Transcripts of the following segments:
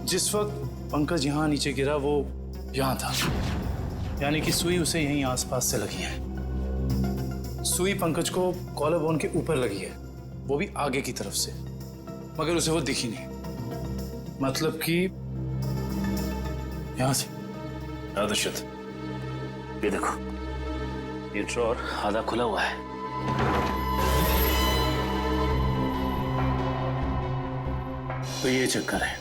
जिस वक्त पंकज यहाँ नीचे गिरा वो यहाँ था, यानी कि सुई उसे यहीं आसपास से लगी है। सुई पंकज को कॉलर बोन के ऊपर लगी है, वो भी आगे की तरफ से, मगर उसे वो दिखी नहीं। मतलब कि यहाँ से। दुष्यंत, ये देखो, ये ड्रॉर आधा खुला हुआ है। तो ये चक्कर है।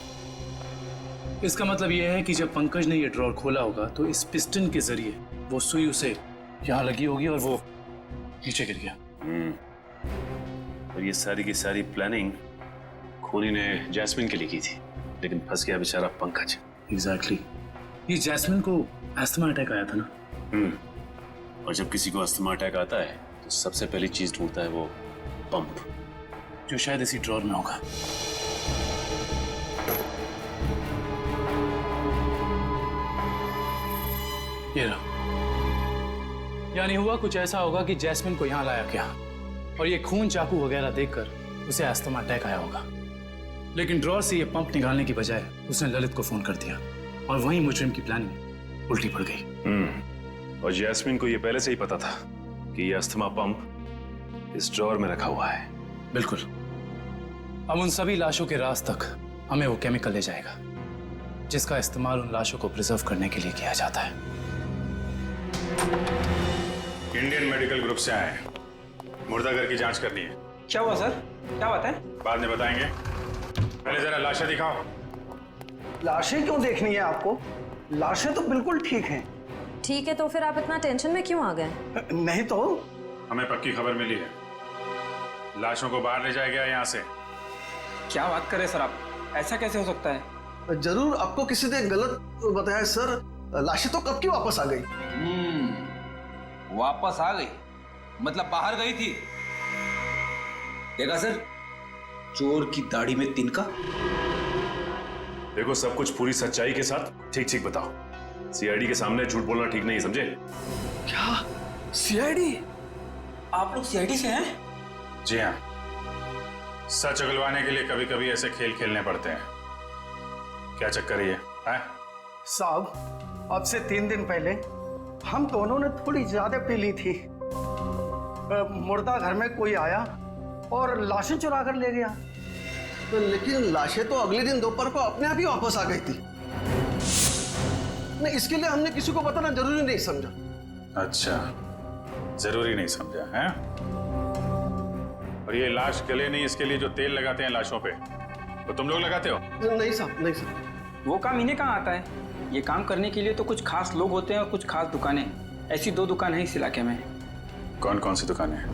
इसका मतलब यह है कि जब पंकज ने ये ड्रॉर खोला होगा तो इस पिस्टन के जरिए वो सुई उसे यहाँ लगी होगी और वो नीचे गिर गया। और ये सारी की सारी प्लानिंग खूनी ने जैस्मिन के लिए की थी, लेकिन फंस गया बेचारा पंकज। एग्जैक्टली। ये जैस्मिन को अस्थमा अटैक आया था ना। और जब किसी को अस्थमा अटैक आता है तो सबसे पहली चीज ढूंढता है वो पंप, जो शायद इसी ड्रॉर में होगा। ये रहा। यानी हुआ कुछ ऐसा होगा कि जैस्मिन को यहां लाया गया और ये खून चाकू वगैरह देखकर उसे अस्थमा अटैक आया होगा, लेकिन ड्रॉर से ये पंप निकालने की बजाय उसने ललित को फोन कर दिया और वहीं मुजरिम की प्लानिंग उल्टी पड़ गई। और जैस्मिन को ये पहले से ही पता था कि ये अस्थमा पंप इस ड्रॉर में रखा हुआ है। बिल्कुल। अब उन सभी लाशों के राज तक हमें वो केमिकल ले जाएगा जिसका इस्तेमाल उन लाशों को प्रिजर्व करने के लिए किया जाता है। इंडियन मेडिकल ग्रुप से आए हैं, मुर्दाघर की जांच करनी है। क्या हुआ सर? क्या बात है? बाद में बताएंगे, पहले जरा लाशें दिखाओ। लाशें क्यों देखनी है आपको? लाशें तो बिल्कुल ठीक हैं। ठीक है, तो फिर आप इतना टेंशन में क्यों आ गए? नहीं तो हमें पक्की खबर मिली है, लाशों को बाहर ले जाया गया यहाँ से। क्या बात कर रहे सर आप? ऐसा कैसे हो सकता है? जरूर आपको किसी ने गलत बताया सर। लाशें तो कब की वापस आ गई। वापस आ गई मतलब बाहर गई थी। देखा सर, चोर की दाढ़ी में तिनका। देखो, सब कुछ पूरी सच्चाई के साथ ठीक ठीक बताओ। सीआईडी के सामने झूठ बोलना ठीक नहीं, समझे? क्या सीआईडी? आप लोग सीआईडी से हैं? जी हाँ, सच उगलवाने के लिए कभी कभी ऐसे खेल खेलने पड़ते हैं। क्या चक्कर है? साहब, अब से 3 दिन पहले हम दोनों ने थोड़ी ज्यादा पी ली थी। मुर्दा घर में कोई आया और लाशें चुरा कर ले गया। तो लेकिन लाशें तो अगले दिन दोपहर को अपने आप ही वापस आ गई थी। नहीं, इसके लिए हमने किसी को बताना जरूरी नहीं समझा। अच्छा, जरूरी नहीं समझा है? और ये लाश गले नहीं, इसके लिए जो तेल लगाते हैं लाशों पे, तो तुम लोग लगाते हो? नहीं साहब, नहीं साहब। वो काम इन्हें कहाँ आता है? ये काम करने के लिए तो कुछ खास लोग होते हैं और कुछ खास दुकानें। ऐसी 2 दुकान है इस इलाके में। कौन कौन सी दुकानें हैं?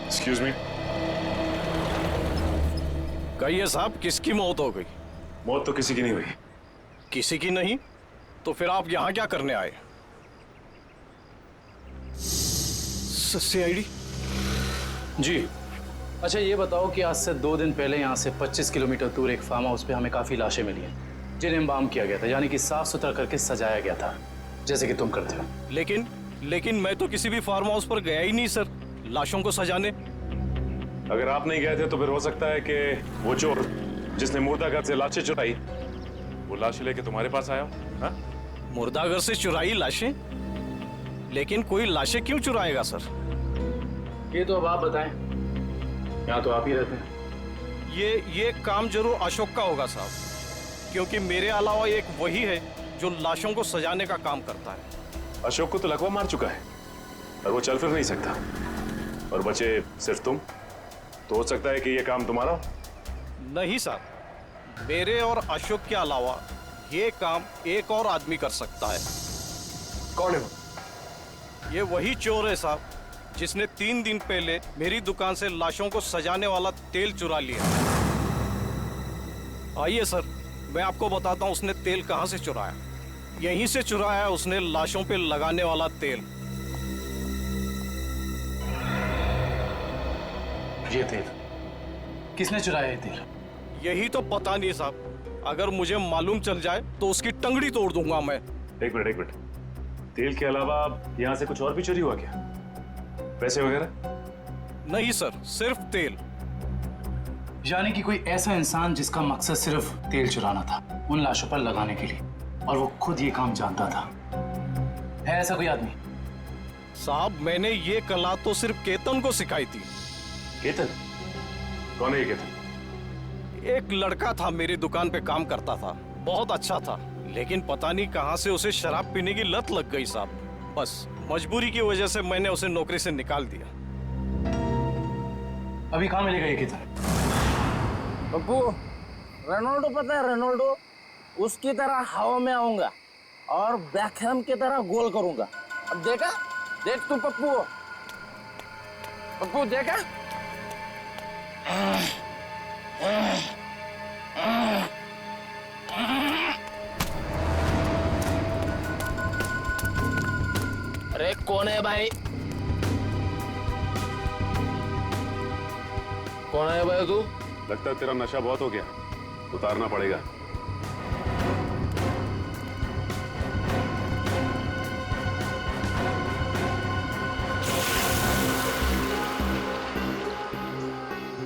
Excuse me. कहिए साहब, किसकी मौत हो गई? मौत तो किसी की नहीं हुई। किसी की नहीं? तो फिर आप यहाँ क्या करने आए? सीआईडी? जी। अच्छा, ये बताओ कि आज से 2 दिन पहले यहाँ से 25 किलोमीटर दूर एक फार्म हाउस पे हमें काफी लाशें मिली हैं जिन्हें एम्बाम किया गया था, यानी कि साफ सुथरा करके सजाया गया था, जैसे कि तुम करते हो। लेकिन मैं तो किसी भी फार्म हाउस पर गया ही नहीं सर, लाशों को सजाने। अगर आप नहीं गए थे तो फिर हो सकता है कि वो चोर जिसने मुर्दाघर से लाशें चुराई, वो लाशें लेके तुम्हारे पास आया हो। हाँ? मुर्दाघर से चुराई लाशें? लेकिन कोई लाशें क्यों चुराएगा सर? ये तो अब आप बताएं, यहाँ तो आप ही रहते हैं। ये काम जरूर अशोक का होगा साहब, क्योंकि मेरे अलावा एक वही है जो लाशों को सजाने का काम करता है। अशोक को तो लकवा मार चुका है और वो चल फिर नहीं सकता, और बचे सिर्फ तुम। तो हो सकता है कि ये काम तुम्हारा हो। नहीं साहब, मेरे और अशोक के अलावा ये काम एक और आदमी कर सकता है। कौन है वो? ये वही चोर है साहब जिसने 3 दिन पहले मेरी दुकान से लाशों को सजाने वाला तेल चुरा लिया। आइए सर, मैं आपको बताता हूँ उसने तेल कहाँ से चुराया। यहीं से चुराया है उसने लाशों पे लगाने वाला तेल। ये तेल किसने चुराया? ये तेल यही तो पता नहीं साहब। अगर मुझे मालूम चल जाए तो उसकी टंगड़ी तोड़ दूंगा मैं। एक मिनट, तेल के अलावा यहाँ से कुछ और भी चोरी हुआ क्या? पैसे वगैरह? नहीं सर, सिर्फ तेल। यानी कि कोई ऐसा इंसान जिसका मकसद सिर्फ तेल चुराना था उन लाशों पर लगाने के लिए, और वो खुद ये काम जानता था। है ऐसा कोई आदमी? साहब मैंने ये कला तो सिर्फ केतन को सिखाई थी। केतन? कौन है ये केतन? एक लड़का था, मेरी दुकान पे काम करता था, बहुत अच्छा था, लेकिन पता नहीं कहां से उसे शराब पीने की लत लग गई साहब। बस मजबूरी की वजह से मैंने उसे नौकरी से निकाल दिया। अभी कहाँ मिलेगा ये केतन? पप्पू, रोनाल्डो पता है रोनाल्डो, उसकी तरह हवा में आऊंगा और बैकहम की तरह गोल करूंगा। अब देखा? देख तू पप्पू, पप्पू देखा? अरे कौन है भाई? कौन है भाई तू? लगता है तेरा नशा बहुत हो गया, उतारना पड़ेगा।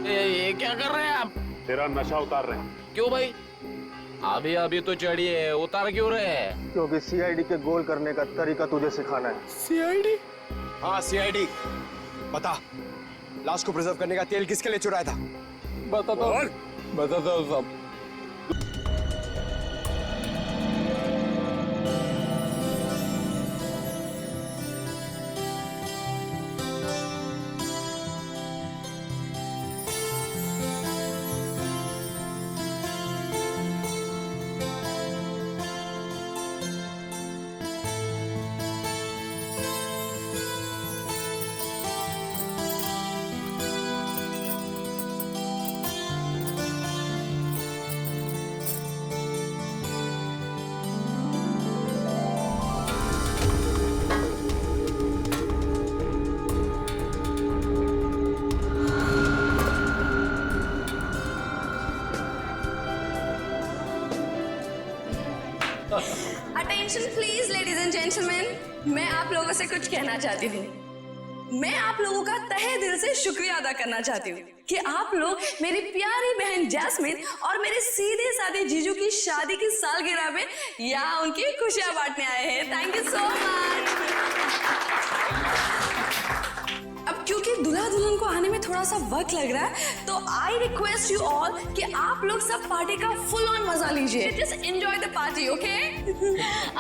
ये क्या कर रहे हैं आप? तेरा नशा उतार रहे हैं। क्यों भाई? अभी अभी तो चढ़ी है, उतार क्यों रहे हैं? क्योंकि सीआईडी के गोल करने का तरीका तुझे सिखाना है। सीआईडी? हाँ सीआईडी। बता, लाश को प्रिजर्व करने का तेल किसके लिए चुराया था? बता दो सब। Attention please ladies and gentleman, मैं आप लोगों से कुछ कहना चाहती हूँ। मैं आप लोगों का तहे दिल से शुक्रिया अदा करना चाहती हूँ कि आप लोग मेरी प्यारी बहन जैस्मिन और मेरे सीधे साधे जीजू की शादी की सालगिरह में यहाँ उनकी खुशियां बांटने आए हैं। Thank you so much. अब क्योंकि दूल्हा दुल्हन को आने में थोड़ा सा वक्त लग रहा है, तो आई रिक्वेस्ट यू ऑल कि आप लोग सब पार्टी का फुल ऑन मजा लीजिए। Just enjoy the party, okay?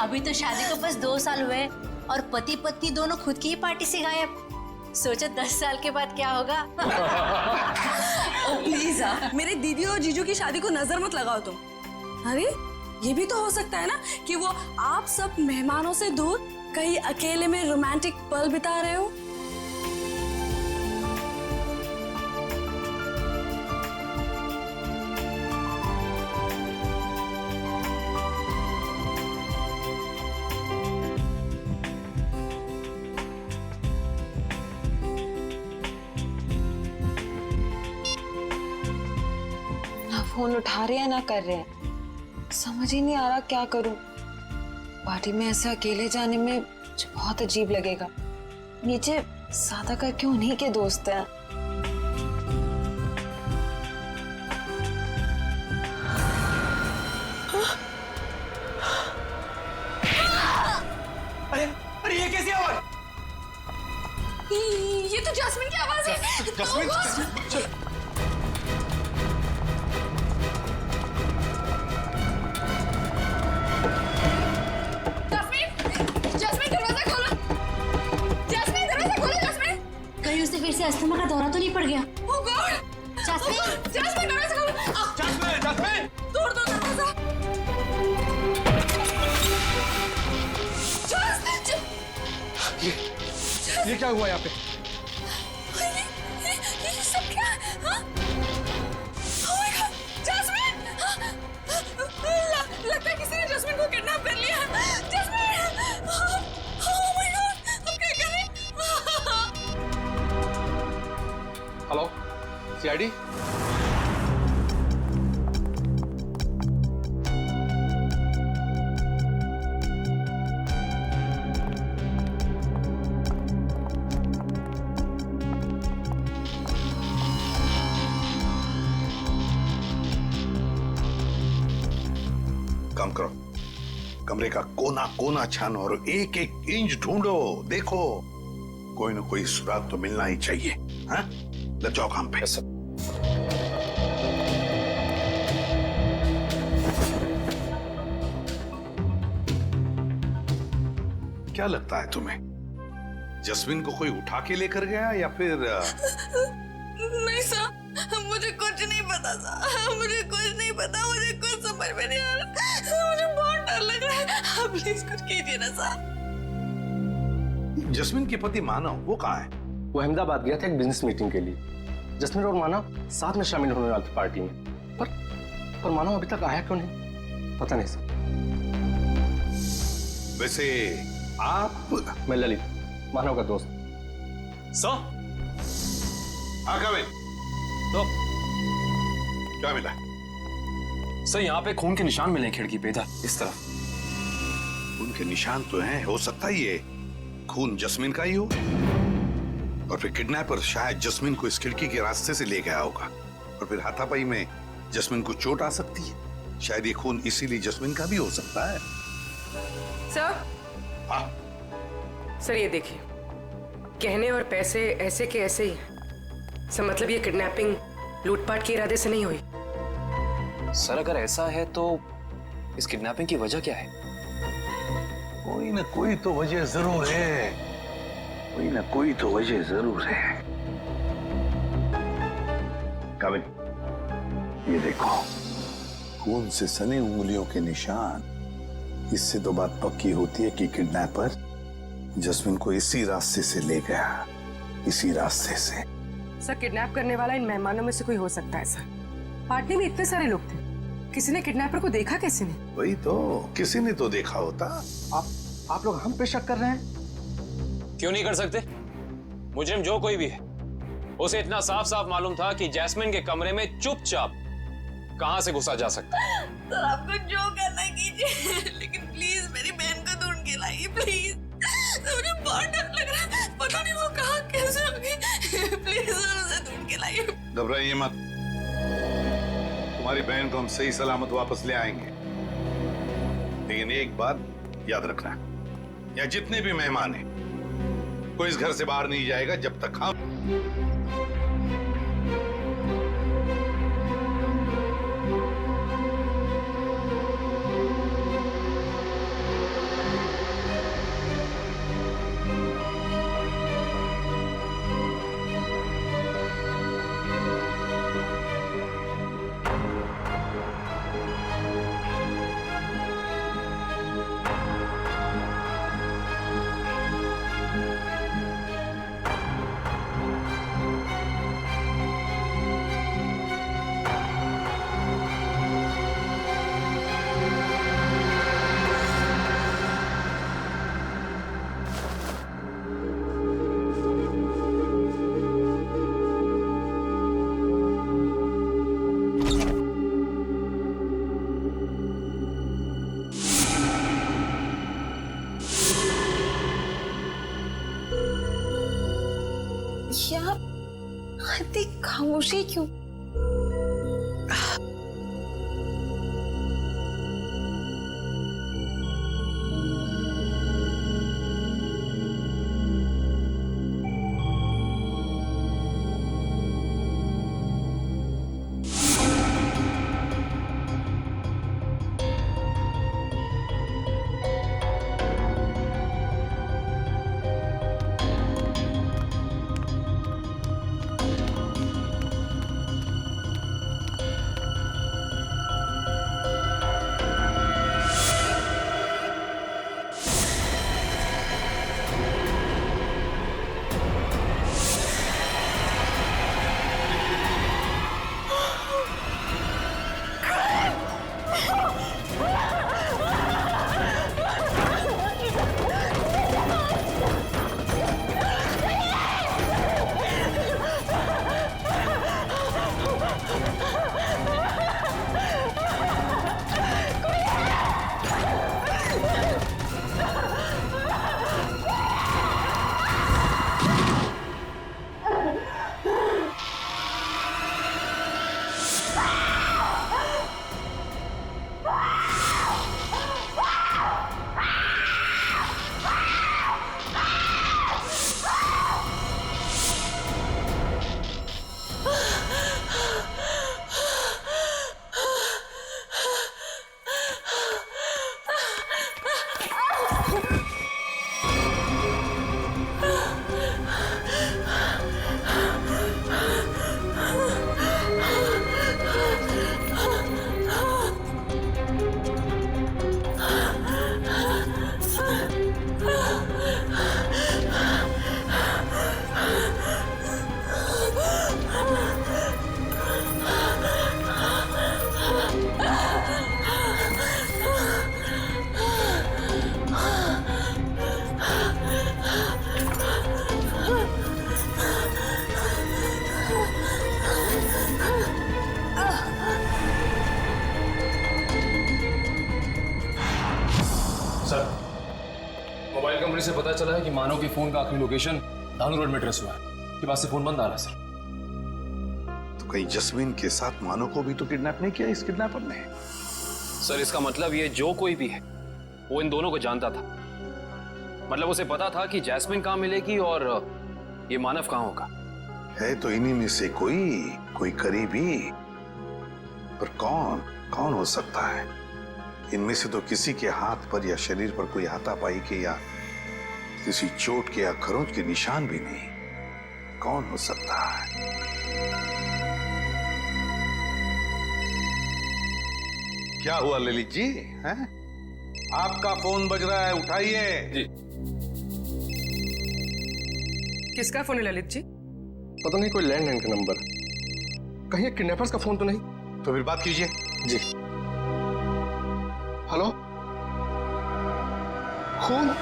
अभी तो शादी को बस 2 साल हुए और पति पत्नी दोनों खुद की ही पार्टी से गायब। सोचो 10 साल के बाद क्या होगा। प्लीज मेरे दीदी और जीजू की शादी को नजर मत लगाओ तुम। अरे ये भी तो हो सकता है ना कि वो आप सब मेहमानों से दूर कहीं अकेले में रोमांटिक पल बिता रहे हो। फोन उठा रहे हैं ना कर रहे हैं, समझ ही नहीं आ रहा क्या करूं। पार्टी में ऐसे अकेले जाने में मुझे बहुत अजीब लगेगा। नीचे सादा का क्यों नहीं के दोस्त हैं। अरे ये कैसी आवाज? ये तो जैस्मिन की आवाज है। जैस्मिन, फिर से अस्थमा का दौरा तो नहीं पड़ गया? Oh God! जैस्मिन, जैस्मिन दरवाजा खोलो। Jasmine, Jasmine! तोड़ दो दरवाजा। ये क्या हुआ यहाँ पे? ये सब क्या? हाँ? Oh my God! जैस्मिन! लगता है किसी ने जैस्मिन को किडनैप कर लिया। जैस्मिन! Oh my God! हम क्या करें? Hello, CID? काम करो, कमरे का कोना कोना छानो और एक एक इंच ढूंढो, देखो कोई ना कोई सुराग तो मिलना ही चाहिए। हाँ, लग जाओ काम पे। क्या लगता है तुम्हें, जस्मिन को कोई उठा के लेकर गया या फिर नहीं सर, मुझे कुछ नहीं पता सर, मुझे कुछ नहीं पता, मुझे कुछ समझ में नहीं आ रहा, मुझे बहुत डर लग रहा है, आप प्लीज कुछ कीजिए ना सर। जस्मिन के पति मानव वो कहाँ है? वो अहमदाबाद गया था एक बिजनेस मीटिंग के लिए। जस्मिन और मानव साथ में शामिल होने वाले थे पार्टी में, पर मानव अभी तक आया क्यों नहीं, पता नहीं सर। वैसे आप? मैं ललित, मानव का दोस्त। सर तो क्या मिला? सर यहाँ पे खून के निशान मिले खिड़की पे, इधर इस तरफ। खून के निशान तो हैं, हो सकता है ये खून जस्मिन का ही हो, और फिर किडनैपर शायद जस्मिन को इस खिड़की के रास्ते से ले गया होगा, और फिर हाथापाई में जस्मिन को चोट आ सकती है। शायद ये खून इसीलिए जस्मिन का भी हो सकता है। सर, हाँ सर ये देखिए, गहने और पैसे ऐसे के ऐसे ही। सर मतलब ये किडनैपिंग लूटपाट के इरादे से नहीं हुई। सर अगर ऐसा है तो इस किडनैपिंग की वजह क्या है? कोई ना कोई तो वजह जरूर है, कोई ना कोई तो वजह जरूर है। काबिल, ये देखो, खून से सनी उंगलियों के निशान। इससे तो बात पक्की होती है कि किडनैपर जस्मिन को इसी रास्ते से ले गया, इसी रास्ते से। सर किडनैप करने वाला इन मेहमानों में से कोई हो सकता है सर। पार्टी में इतने सारे लोग थे, किसी ने किडनैपर को देखा कैसे नहीं? वही तो, किसी ने तो देखा होता। आप लोग हम पे शक कर रहे हैं? क्यों नहीं कर सकते? मुजरिम जो कोई भी है, उसे इतना साफ साफ मालूम था कि जैस्मिन के कमरे में चुपचाप कहां से घुसा जा सकता है। सर आपको जो करना कीजिए, लेकिन प्लीज मेरी बहन को ढूंढ के लाइए प्लीज। मुझे बहुत डर लग रहा है, पता नहीं वो कहाँ कैसे होगी। प्लीज सर उसे ढूंढ के लाइए। घबराइए मत, तुम्हारी बहन को हम सही सलामत वापस ले आएंगे। लेकिन एक बात याद रखना, या जितने भी मेहमान हैं, कोई इस घर से बाहर नहीं जाएगा जब तक हम इतनी खामोशी क्यों? से पता चला है कि मानव के फोन का आखिरी लोकेशन दानू रोड में ट्रेस हुआ है। के पास से फोन बंद आ रहा है सर। तो कहीं जस्मीन के साथ मानव को भी तो किडनैप नहीं किया इस किडनैपर ने? सर इसका मतलब ये जो कोई भी है वो इन दोनों को जानता था। मतलब उसे पता था कि जैस्मिन कहाँ मिलेगी और ये मानव कहाँ होगा। है तो इन्हीं में से कोई करीबी, पर कौन हो सकता है? इनमें से तो किसी के हाथ पर या शरीर पर कोई हाथापाई के या किसी चोट के या खरोंच के निशान भी नहीं। कौन हो सकता है? क्या हुआ ललित जी? हैं? आपका फोन बज रहा है, उठाइए। जी। किसका फोन है ललित जी? पता नहीं, कोई लैंडलाइन का नंबर। कहीं किडनैपर्स का फोन तो नहीं? तो फिर बात कीजिए। जी। हेलो, खून,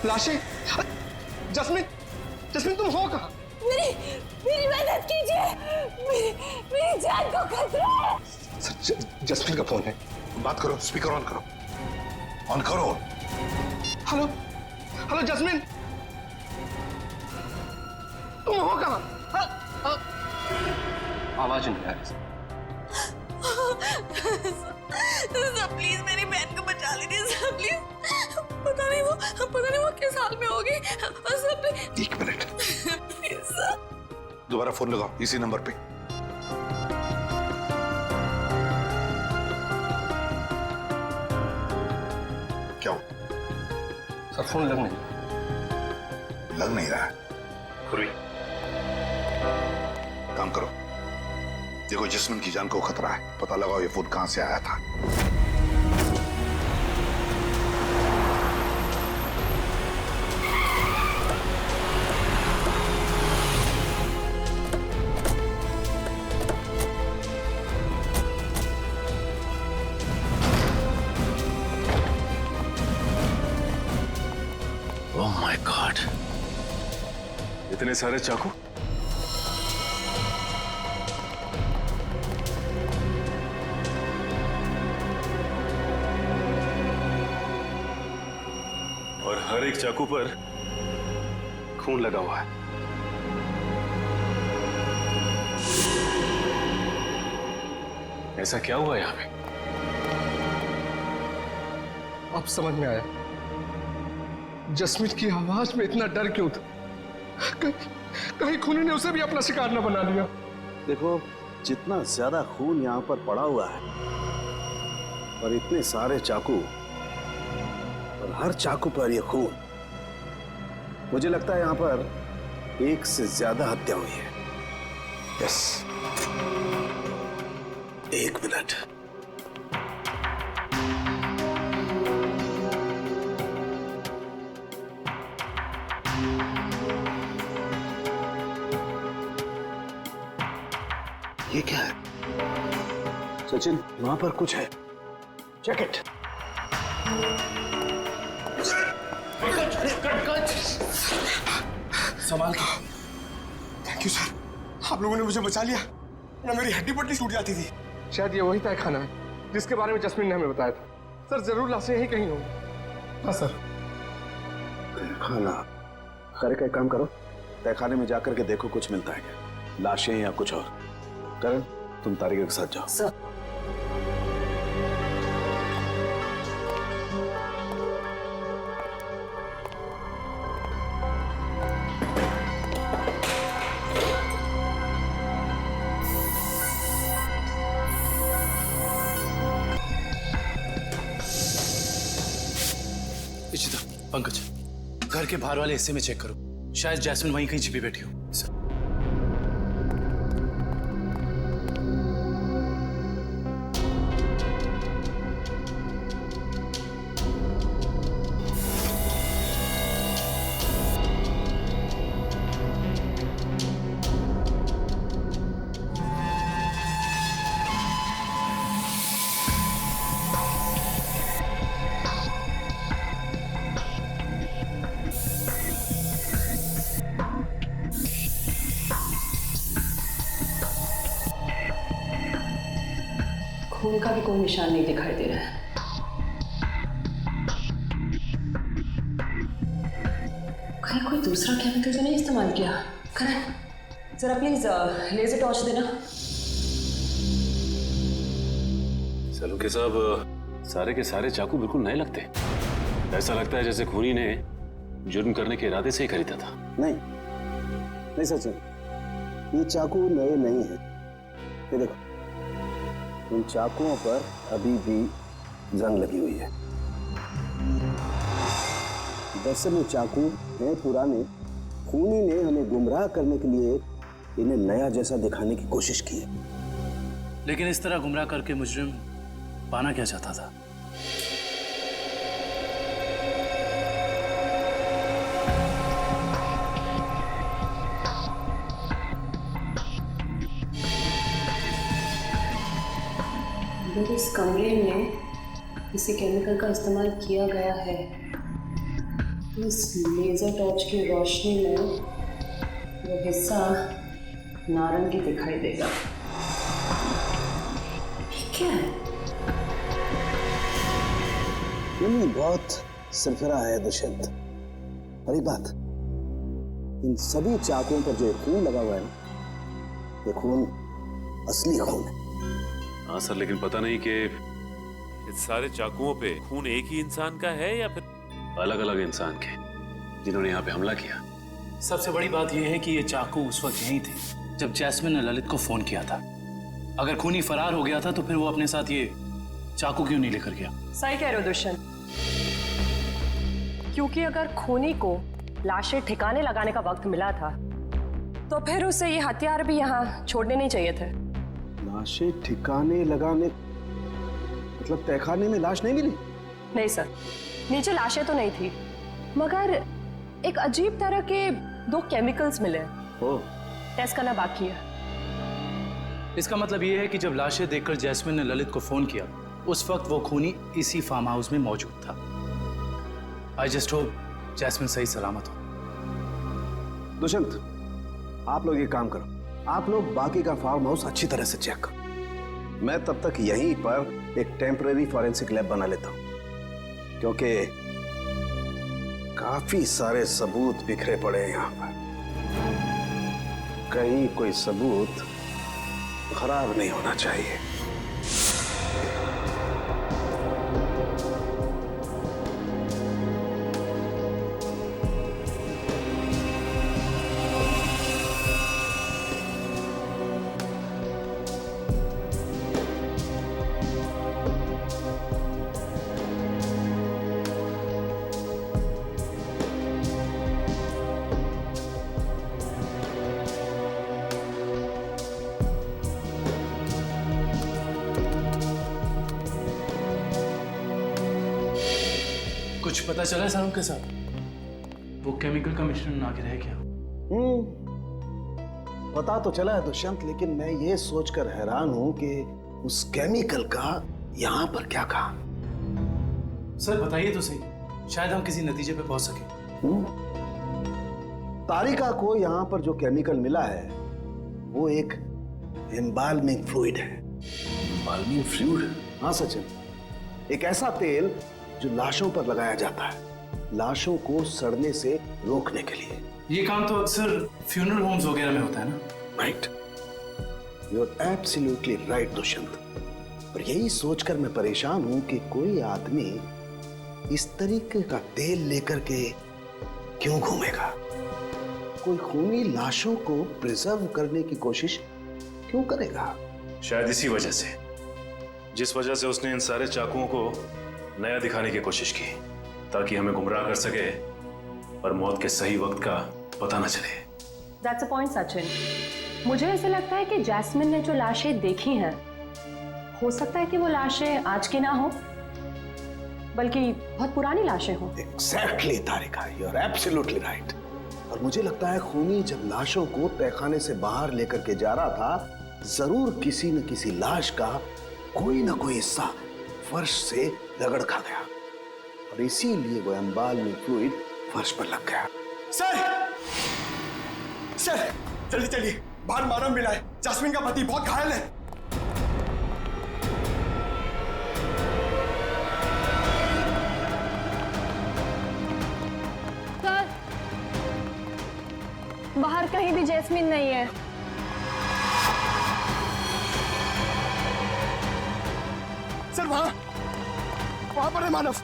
लाशें, जस्मीन तुम हो कहाँ? मेरी मदद कीजिए, मेरी जान को खतरा है। सर, जस्मीन का फोन है। बात करो, स्पीकर ऑन करो, ऑन करो। हेलो जस्मीन, तुम हो कहाँ? आवाज नहीं आ रही। सर प्लीज मेरी बहन को बचा लीजिए सर, प्लीज। पता नहीं वो किस हाल में होगी सर। 1 minute, please sir. दोबारा फोन लगाओ इसी नंबर पे। क्या हो? सर फोन लग नहीं रहा है। काम करो, देखो जस्मिन की जान को खतरा है, पता लगाओ ये फोन कहां से आया था। ओह माय गॉड, इतने सारे चाकू। और हर एक चाकू पर खून लगा हुआ है। ऐसा क्या हुआ यहां पे? अब समझ में आया जस्मीन की आवाज में इतना डर क्यों था। कहीं खूनी ने उसे भी अपना शिकार न बना लिया। देखो, जितना ज्यादा खून यहाँ पर पड़ा हुआ है और इतने सारे चाकू और हर चाकू पर ये खून, मुझे लगता है यहाँ पर एक से ज्यादा हत्या हुई है। Yes, 1 minute. ये क्या है? सचिन, वहां पर कुछ है, चेक इट। संभाल के। थैंक यू सर, आप लोगों ने मुझे बचा लिया, ना मेरी हड्डी पट्टी टूट जाती थी। शायद ये वही तय खाना है जिसके बारे में जस्मीन ने हमें बताया था। सर जरूर लाशें यहीं कहीं होंगी। हाँ सर। खाना, खैर का एक काम करो, तहखाने में जाकर के देखो कुछ मिलता है क्या, लाशें या कुछ और। करण, तुम तारिका के साथ जाओ। सर। इशिता, पंकज, घर के बाहर वाले हिस्से में चेक करो, शायद जैस्मिन वहीं कहीं छिपी बैठी हो। सर। खून का भी कोई निशान नहीं दिखाई दे रहा है। दूसरा केमिकल तो नहीं इस्तेमाल किया? करण, जरा प्लीज लेजर टॉर्च देना। सलूके साहब, सारे के सारे चाकू बिल्कुल नए लगते। ऐसा लगता है जैसे खूनी ने जुर्म करने के इरादे से ही खरीदा था। नहीं सचिन, ये चाकू नए नहीं हैं। ये देखो, इन चाकुओं पर अभी भी जंग लगी हुई है। दरअसल ये चाकू हैं पुराने। खूनी ने हमें गुमराह करने के लिए इन्हें नया जैसा दिखाने की कोशिश की है। लेकिन इस तरह गुमराह करके मुजरिम पाना क्या चाहता था? अगर इस कमरे में किसी केमिकल का इस्तेमाल किया गया है तो इस लेजर टॉर्च की रोशनी में वो हिस्सा नारंगी दिखाई देगा। क्या है? ये बहुत सरफरा है दुष्यंत। और एक बात, इन सभी चाकुओं पर जो खून लगा हुआ है ना, ये खून असली खून है। हाँ सर, लेकिन पता नहीं कि इस सारे चाकुओं पे खून एक ही इंसान का है या फिर अलग अलग इंसान के जिन्होंने यहाँ पे हमला किया। सबसे बड़ी बात यह है कि ये चाकू उस वक्त यहीं थे जब जैस्मिन ने ललित को फोन किया था। अगर खूनी फरार हो गया था तो फिर वो अपने साथ ये चाकू क्यों नहीं लेकर गया? सही कह रहे हो दुष्यंत, क्योंकि अगर खूनी को लाशें ठिकाने लगाने का वक्त मिला था तो फिर उसे ये हथियार भी यहाँ छोड़ने नहीं चाहिए थे। लाशें ठिकाने लगाने मतलब तहखाने में लाश नहीं मिली? नहीं सर, नीचे लाशें तो नहीं थी, मगर एक अजीब तरह के 2 केमिकल्स मिले। टेस्ट करना बाकी है। इसका मतलब ये है कि जब लाशें देखकर जैस्मिन ने ललित को फोन किया, उस वक्त वो खूनी इसी फार्म हाउस में मौजूद था। आई जस्ट होप जैस्मिन सही सलामत हो। दुष्यंत, आप लोग ये काम करो, आप लोग बाकी का फार्म हाउस अच्छी तरह से चेक करो। मैं तब तक यहीं पर एक टेम्परेरी फॉरेंसिक लैब बना लेता हूं, क्योंकि काफी सारे सबूत बिखरे पड़े हैं यहां पर। कहीं कोई सबूत खराब नहीं होना चाहिए। कुछ पता चला साहब के साथ? वो केमिकल का मिश्रण आगे रह गया। पता तो चला है दुष्यंत, लेकिन मैं ये सोचकर हैरान हूं कि उस केमिकल का यहां पर क्या काम। सर बताइए तो सही, शायद हम किसी नतीजे पे पहुंच सके। तारिका को यहां पर जो केमिकल मिला है वो एक एम्बाल्मिंग फ्लूइड है। Embalming fluid? हाँ सचिन, एक ऐसा तेल जो लाशों पर लगाया जाता है, लाशों को सड़ने से रोकने के लिए। ये काम तो अक्सर फ्यूनरल होम्स वगैरह में होता है ना? Right, you are absolutely right Dushyant. और यही सोचकर मैं परेशान हूं कि कोई आदमी इस तरीके का तेल लेकर के क्यों घूमेगा। कोई खूनी लाशों को प्रिजर्व करने की कोशिश क्यों करेगा? शायद इसी वजह से, जिस वजह से उसने इन सारे चाकुओं को नया दिखाने की कोशिश की, ताकि हमें गुमराह कर सके और मौत के सही वक्त का पता न चले। That's a point, Sachin. मुझे ऐसा लगता है कि जैस्मिन ने जो लाशें देखी हैं, हो सकता है कि वो लाशें आज की ना हो, बल्कि बहुत पुरानी लाशें हो। Exactly, Tarika, you are absolutely right। और मुझे लगता है खूनी जब लाशों को तहखाने से बाहर लेकर के जा रहा था, जरूर किसी न किसी लाश का कोई ना कोई हिस्सा फर्श से रगड़ खा गया और इसीलिए वो एम्बाल्मिंग फ्लूइड फर्श पर लग गया। सर जल्दी चलिए, बाहर मानव मिला है, जैस्मिन का पति बहुत घायल है। सर कहीं भी जैस्मिन नहीं है। सर वहां पर है मानव।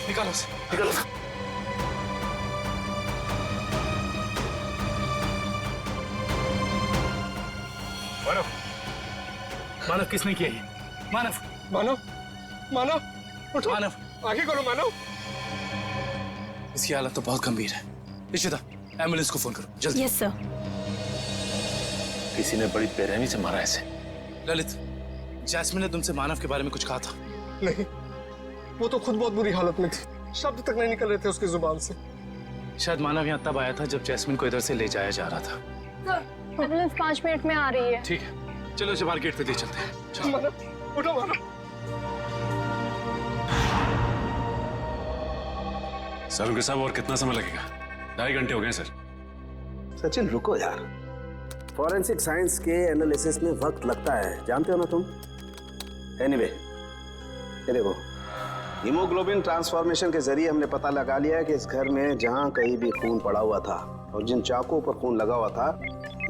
निकालो उसे, निकालो। मानव, मानव किसने किया ये? मानव, मानव, मानव, उठो। मानव, आगे करो मानव। इसकी हालत तो बहुत गंभीर है। इशिता, एम्बुलेंस को फोन करो जल्दी। Yes sir. किसी ने बड़ी बेरहमी से मारा ऐसे। ललित, जैस्मिन ने तुमसे मानव के बारे में कुछ कहा था? नहीं, वो तो खुद बहुत बुरी हालत में थी, शब्द तक नहीं निकल रहे थे उसकी जुबान से। शायद मानव यहाँ तब आया था जब जैस्मिन को इधर से ले जाया जा रहा था। एम्बुलेंस 5 मिनट में आ रही है। ठीक है, चलो इसे बाहर गेट पे दे चलते हैं। चलो। मानव, उठो मानव। सर उनके साहब और कितना समय लगेगा? 2.5 घंटे हो गए सर। सचिन रुको यार, फॉरेंसिक साइंस के एनालिसिस में वक्त लगता है, जानते हो ना तुम। एनीवे, ये देखो, हीमोग्लोबिन ट्रांसफॉर्मेशन के जरिए हमने पता लगा लिया है कि इस घर में जहां कहीं भी खून पड़ा हुआ था और जिन चाकुओं पर खून लगा हुआ था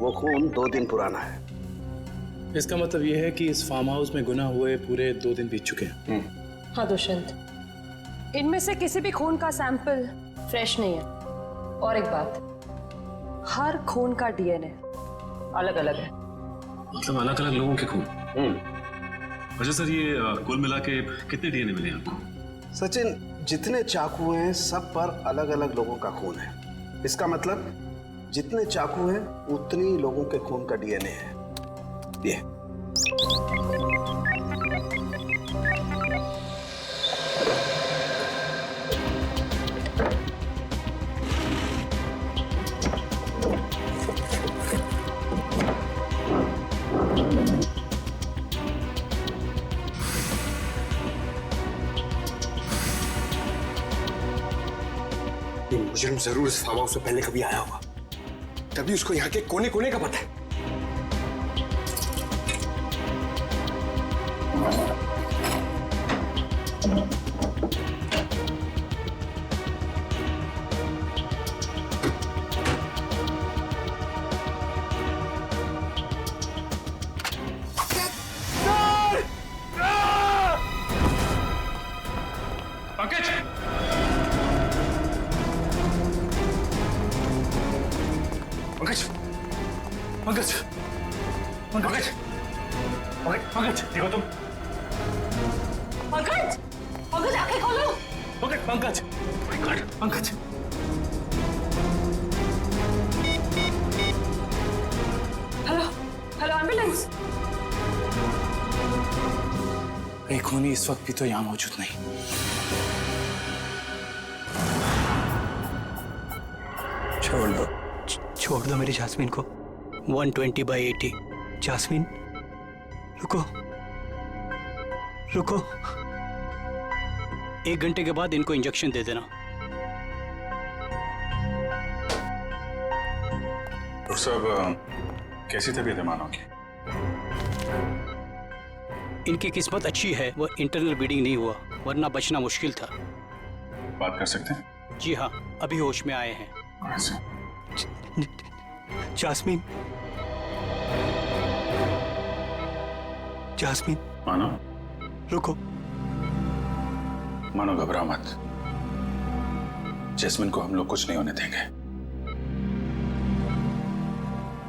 वो खून 2 दिन पुराना है। इसका मतलब ये है कि इस फार्म हाउस में गुनाह हुए पूरे 2 दिन बीत चुके हैं। हाँ दुष्यंत, इनमें से किसी भी खून का सैंपल फ्रेश नहीं है। और एक बात, हर खून का डीएनए अलग अलग है। मतलब अलग अलग लोगों के खून? अच्छा सर, ये कुल मिला के कितने डीएनए मिले आपको? सचिन, जितने चाकू हैं सब पर अलग अलग लोगों का खून है। इसका मतलब जितने चाकू हैं उतनी लोगों के खून का डीएनए है। ये मुजरिम जरूर इस फार्म हाउस से पहले कभी आया होगा, तभी उसको यहाँ के कोने कोने का पता है। पंकज, पंकज, पंकज, पंकज, पंकज, देखो तुम। पंकज, पंकज आंखें खोलो। Pankaj, Pankaj, Pankaj. Hello, hello ambulance. एक खूनी इस वक्त भी तो यहाँ मौजूद नहीं। छोड़ दो मेरी जास्मिन को। 120/80। जास्मिन, रुको रुको, 1 घंटे के बाद इनको इंजेक्शन दे देना। डॉक्टर साहब, कैसी तबीयत है मानव की? इनकी किस्मत अच्छी है, वो इंटरनल ब्लीडिंग नहीं हुआ, वरना बचना मुश्किल था। बात कर सकते हैं? जी हाँ, अभी होश में आए हैं। Jasmine, jasmine. मानो, रुको। मानो घबराओ मत, जैस्मिन को हम लोग कुछ नहीं होने देंगे।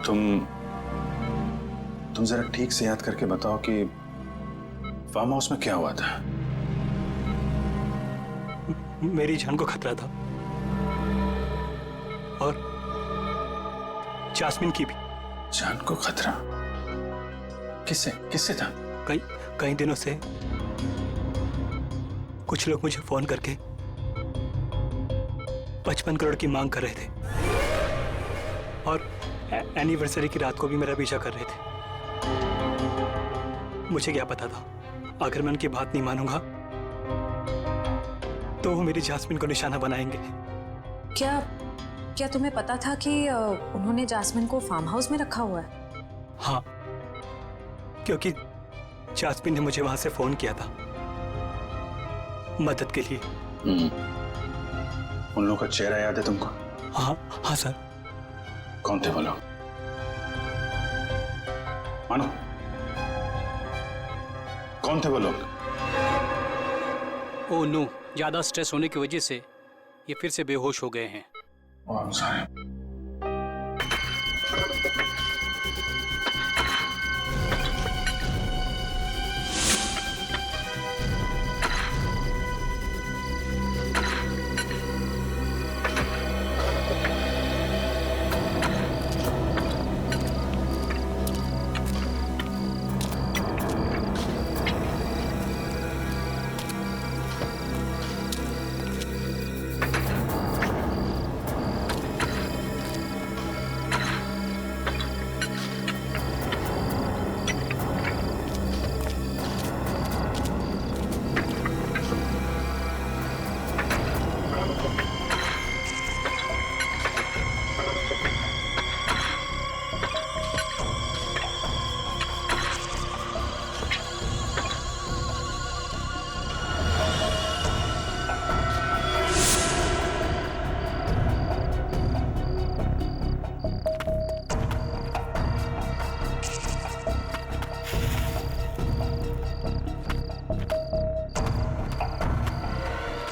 तुम जरा ठीक से याद करके बताओ कि फार्म हाउस में क्या हुआ था? मेरी जान को खतरा था और जास्मिन की भी। जान को खतरा? किससे किससे था? कई दिनों से कुछ लोग मुझे फोन करके 55 करोड़ की मांग कर रहे थे और एनिवर्सरी की रात को भी मेरा पीछा कर रहे थे। मुझे क्या पता था, अगर मैं उनकी बात नहीं मानूंगा तो वो मेरी जास्मिन को निशाना बनाएंगे। क्या तुम्हें पता था कि उन्होंने जास्मिन को फार्म हाउस में रखा हुआ है? हाँ, क्योंकि जास्मिन ने मुझे वहां से फोन किया था मदद के लिए। उन लोगों का चेहरा याद है तुमको? हाँ हाँ सर। कौन थे वो लोग? मानो, कौन थे वो लोग? ओ नो, ज्यादा स्ट्रेस होने की वजह से ये फिर से बेहोश हो गए हैं।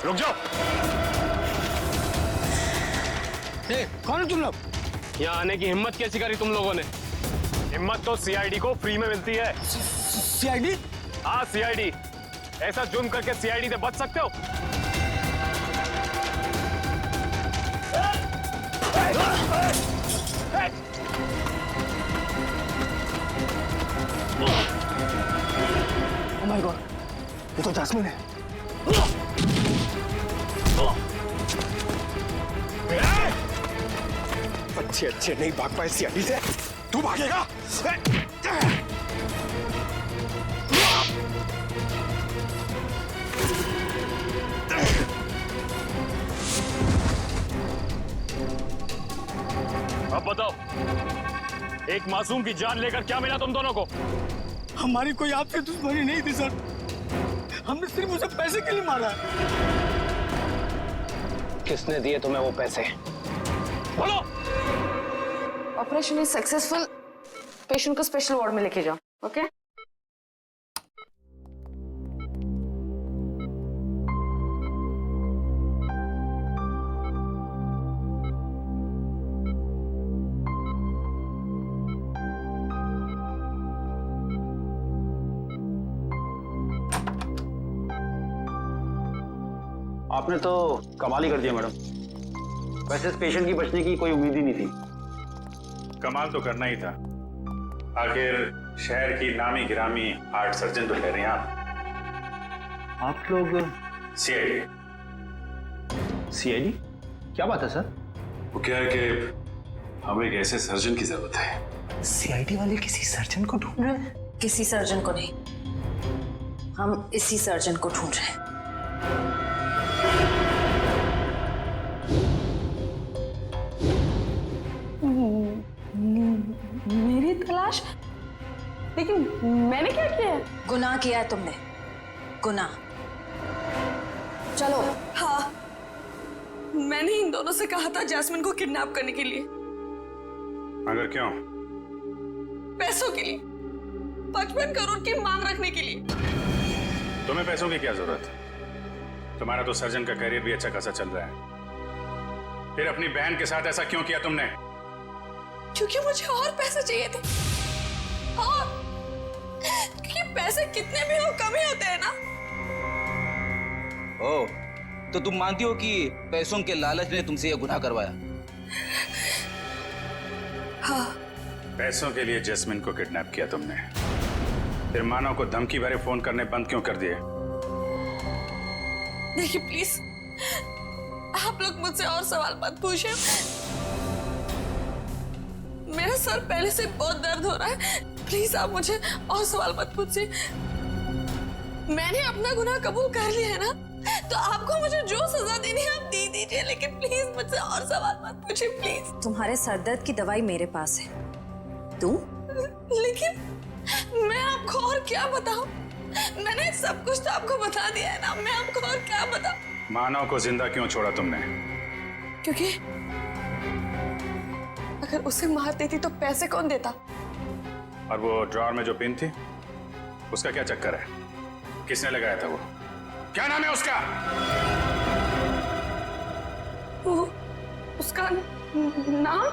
रुक जाओ। कौन है तुम लोग? यहाँ आने की हिम्मत कैसी करी तुम लोगों ने? हिम्मत तो सीआईडी को फ्री में मिलती है। सीआईडी? हाँ सीआईडी। ऐसा जुर्म करके सीआईडी से बच सकते हो? ओह माय गॉड, ये तो जैस्मिन है। अच्छे अच्छे नहीं भाग पाए सीआईडी से, तू भागेगा? अब बताओ, एक मासूम की जान लेकर क्या मिला तुम दोनों को? हमारी कोई आपसे दुश्मनी नहीं थी सर, हमने सिर्फ उसे पैसे के लिए मारा। किसने दिए तुम्हें वो पैसे? बोलो। Operation is successful. पेशेंट को स्पेशल वार्ड में लेके जाओ। ओके? आपने तो कमाल ही कर दिया मैडम। वैसे इस पेशेंट की बचने की कोई उम्मीद ही नहीं थी। कमाल तो करना ही था। आखिर शहर की नामी गिरामी हार्ट सर्जन तो कह रहे हैं आप लोग सीआईडी। सीआईडी? क्या बात है सर? वो क्या है कि हमें एक ऐसे सर्जन की जरूरत है। सीआईडी वाले किसी सर्जन को ढूंढ रहे हैं? किसी सर्जन को नहीं, हम इसी सर्जन को ढूंढ रहे हैं। मेरी तलाश? लेकिन मैंने क्या किया है? गुनाह किया है तुमने, गुनाह। चलो। हाँ, मैंने इन दोनों से कहा था जैस्मिन को किडनैप करने के लिए। मगर क्यों? पैसों के लिए, 55 करोड़ की मांग रखने के लिए। तुम्हें पैसों की क्या जरूरत? तुम्हारा तो सर्जन का करियर भी अच्छा खासा चल रहा है। फिर अपनी बहन के साथ ऐसा क्यों किया तुमने? क्योंकि मुझे और पैसे चाहिए थे। और क्योंकि पैसे कितने भी हो कम ही होते हैं ना। ओ, तो तुम मानती हो कि पैसों के लालच ने तुमसे यह गुनाह करवाया? हाँ। पैसों के लिए जैस्मिन को किडनैप किया तुमने। फिर मानव को धमकी भरे फोन करने बंद क्यों कर दिए? देखिए प्लीज, आप लोग मुझसे और सवाल मत पूछिए। मेरा सर पहले से बहुत दर्द हो रहा है। प्लीज आप मुझे और सवाल मत पूछिए। मैंने अपना गुनाह कबूल कर लिया है ना, तो आपको मुझे जो सजा देनी है आप दे दीजिए, लेकिन प्लीज मुझसे और सवाल मत पूछिए प्लीज। तुम्हारे सरदर्द की दवाई मेरे पास है, तू? लेकिन मैं आपको और क्या बताऊं? मैंने सब कुछ तो आपको बता दिया है ना, मैं आपको और क्या बताऊं? मानव को जिंदा क्यों छोड़ा तुमने? क्योंकि अगर उसे मार देती तो पैसे कौन देता? और वो ड्रॉर में जो पिन थी, उसका क्या चक्कर है? किसने लगाया था वो? क्या नाम है उसका? वो उसका नाम?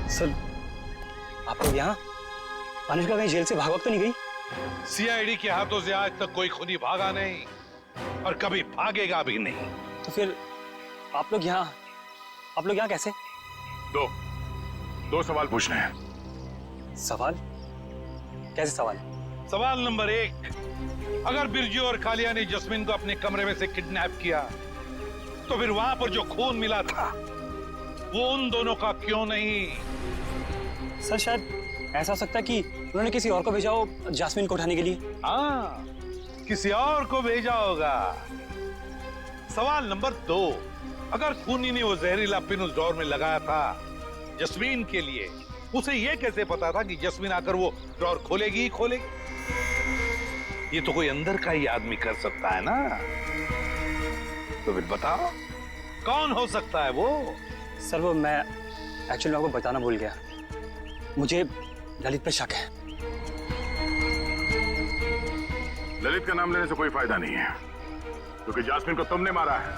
सर, आप लोग यहाँ? अनुष्का कहीं जेल से भाग तो नहीं गई? सीआईडी के हाथों से आज तक कोई खुदी भागा नहीं और कभी भागेगा भी नहीं। तो फिर आप लोग यहाँ कैसे? दो सवाल पूछने हैं। सवाल? कैसे सवाल? सवाल नंबर 1, अगर बिरजू और कालिया ने जस्मीन को अपने कमरे में से किडनैप किया तो फिर वहां पर जो खून मिला था वो उन दोनों का क्यों नहीं? सर, शायद ऐसा हो सकता है कि उन्होंने किसी और को भेजा हो जास्मिन को उठाने के लिए। हाँ, किसी और को भेजा होगा। सवाल नंबर 2, अगर खूनी ने वो जहरीला पिन उस ड्रॉर में लगाया था जस्मीन के लिए, उसे ये कैसे पता था कि जस्मीन आकर वो ड्रॉर खोलेगी ही खोलेगी? ये तो कोई अंदर का ही आदमी कर सकता है ना। तो फिर बताओ कौन हो सकता है वो? सर, वो मैं एक्चुअली आपको बताना भूल गया। मुझे ललित पे शक है। ललित का नाम लेने से कोई फायदा नहीं है, क्योंकि जास्मिन को तुमने मारा है।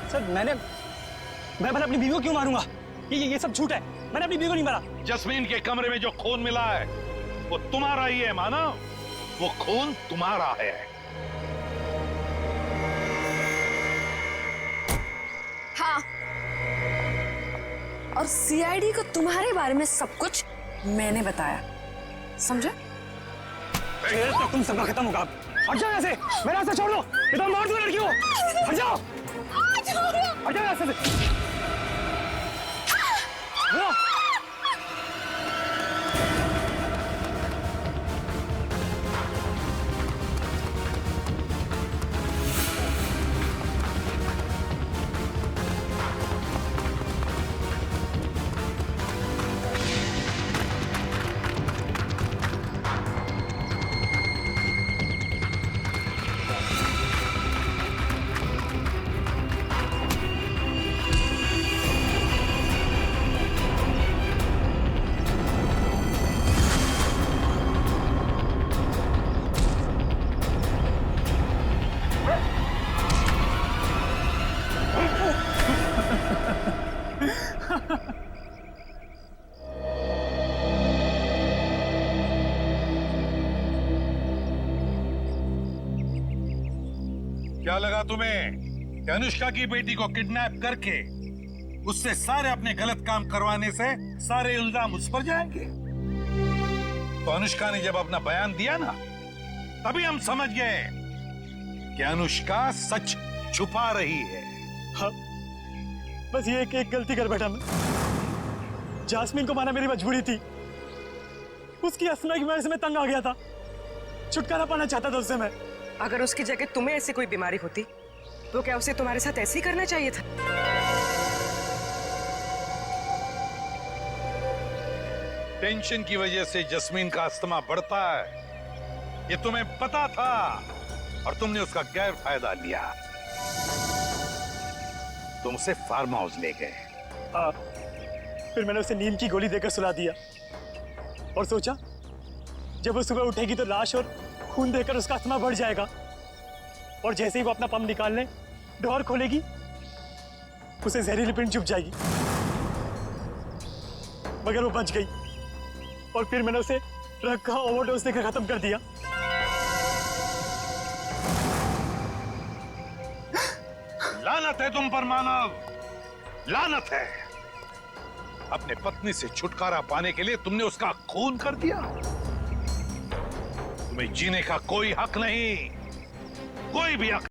सर, मैं अपनी बीवी को क्यों मारूंगा? ये सब झूठ है। मैंने अपनी बीवी को नहीं मारा। जस्मीन के कमरे में जो खून मिला है वो तुम्हारा ही है मानव। वो खून तुम्हारा है। हाँ, और सीआईडी को तुम्हारे बारे में सब कुछ मैंने बताया, समझा? तो तुम सबका खत्म होगा। हट जाओ यहाँ से, मेरा रास्ता छोड़ दो। ये तो मार दो लड़की को। हट जाओ, हट जाओ रास्ते से। क्या लगा तुम्हें कि अनुष्का की बेटी को किडनैप करके उससे सारे अपने गलत काम करवाने से सारे इल्जाम उस पर जाएंगे? तो अनुष्का ने जब अपना बयान दिया ना, तभी हम समझ गए कि अनुष्का सच छुपा रही है। हाँ, बस ये एक गलती कर बैठा मैं। जास्मिन को मारना मेरी मजबूरी थी। उसकी असना की वजह से मैं तंग आ गया था। छुटकारा पाना चाहता था उससे मैं। अगर उसकी जगह तुम्हें ऐसी कोई बीमारी होती तो क्या उसे तुम्हारे साथ ऐसे ही करना चाहिए था? टेंशन की वजह से जस्मीन का अस्थमा बढ़ता है, ये तुम्हें पता था और तुमने उसका गैर फायदा लिया। तुम उसे फार्म हाउस ले गए। फिर मैंने उसे नींद की गोली देकर सुला दिया और सोचा जब वो सुबह उठेगी तो लाश और खून देकर उसका अस्थमा बढ़ जाएगा, और जैसे ही वो अपना पंप निकालने डोर खोलेगी उसे जहरीली पिन चुभ जाएगी। मगर वो बच गई और फिर मैंने उसे ड्रग का ओवरडोज देकर खत्म कर दिया। लानत है तुम पर मानव, लानत है। अपने पत्नी से छुटकारा पाने के लिए तुमने उसका खून कर दिया। तुम्हें जीने का कोई हक नहीं, कोई भी हक